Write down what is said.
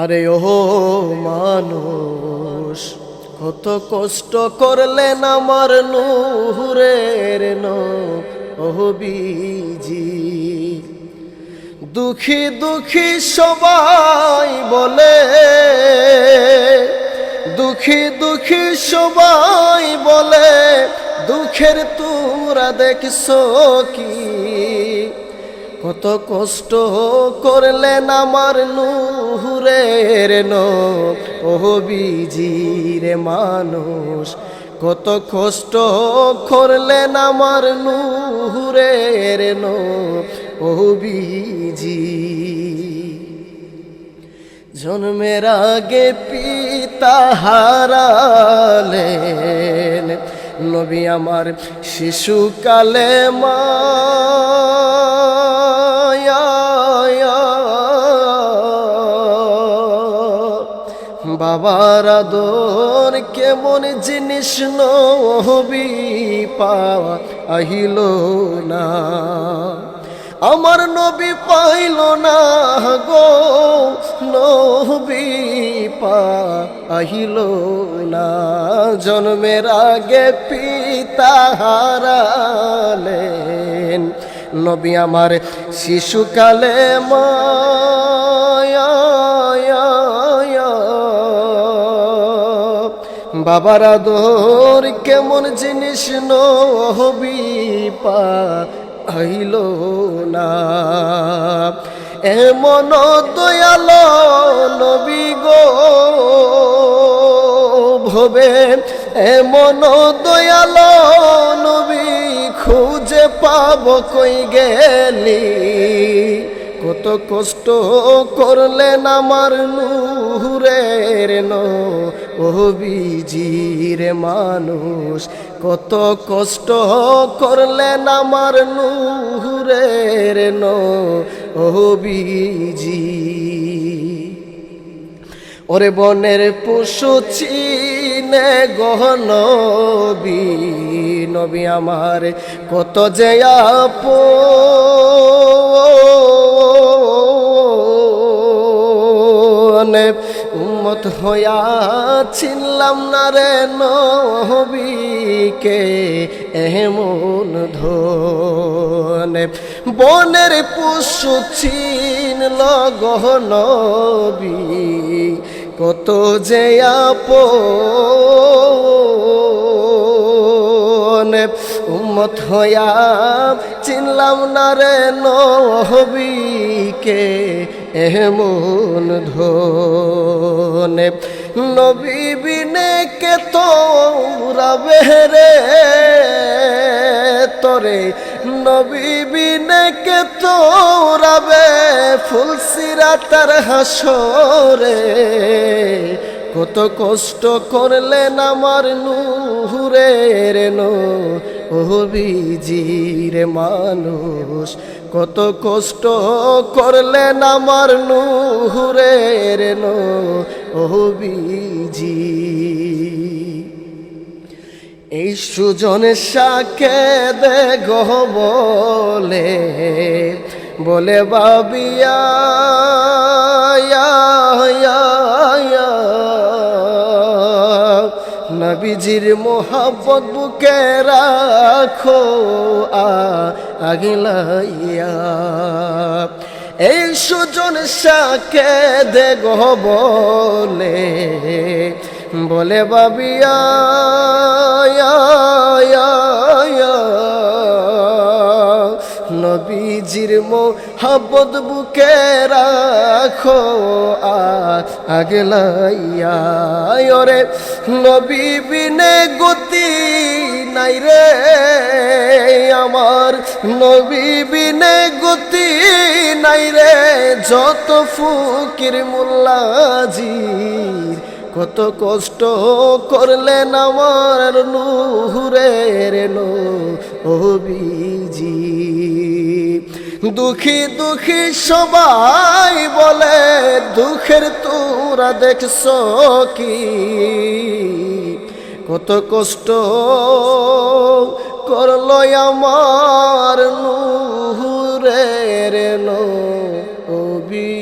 আরে ও মানুষ, কত কষ্ট করলেন আমার নূরের নবীজি। দুঃখী দুঃখী সবাই বলে, দুঃখী দুঃখী সবাই বলে, দুঃখের তোরা দেখছো কি? কত কষ্ট করলেন আমার নূরের নবীজি রে মানুষ, কত কষ্ট করলেন আমার নূরের নবীজি। জন্মের আগে পিতা হারালেন, নবী আমার শিশুকালে মা। বাবার আদর কেমন জিনিস নবী পাইল না, আমার নবী পাইল না গো, নবী পাইল না। জন্মের আগে পিতা হারালেন, নবী আমার শিশুকালে মা। বাবার আদর কেমন জিনিস নবী পাইল না। এমন দয়ালো নবী গো ভবে, এমন দয়ালো নবী খুঁজে পাব কই গেলি? কত কষ্ট করলেন আমার নূরের নবীজি রে মানুষ, কত কষ্ট করলেন আমার নূরের নবীজি। ওরে বনের পশু চিনে গহনবী, নবী আমার কত যে আপন, উম্মত হইয়া চিনলাম না রে নবীকে এমন ধনে। বনের পশু চিনল গহনবী, কত যে আপন, উম্মত হইয়া চিনলাম না রে নবীকে এমন ধনে। নবী বিনে কে তোরা বেহরে তোরে, নবী বিনে কে তোরা বে ফুলসিরাতার হাসরে। কত কষ্ট করলেন আমার নূরের নবীজি রে মানুষ, কত কষ্ট করলেন আমার নূরের নবীজি। এই সুজন সাকে দে গো বলে, বলে বাবিয়া নবীজির মোহাব্বত বুকে রাখো আগলাইয়া। এই সুজন সাকে দে গো বলে, বলে বাবিয়া নবীজির মোহাব্বত বুকে রাখো আগলাইয়া। ওরে নবী বিনে গতি নাই রে আমার, নবী বিনে গতি নাই রে যত ফকির মোল্লাজির। কত কষ্ট করলেন আমার নূরের নবীজি। দুঃখী দুঃখী সবাই বলে, দুঃখের তোরা দেখছো কি? কত কষ্ট করলো আমার নূরের নবী।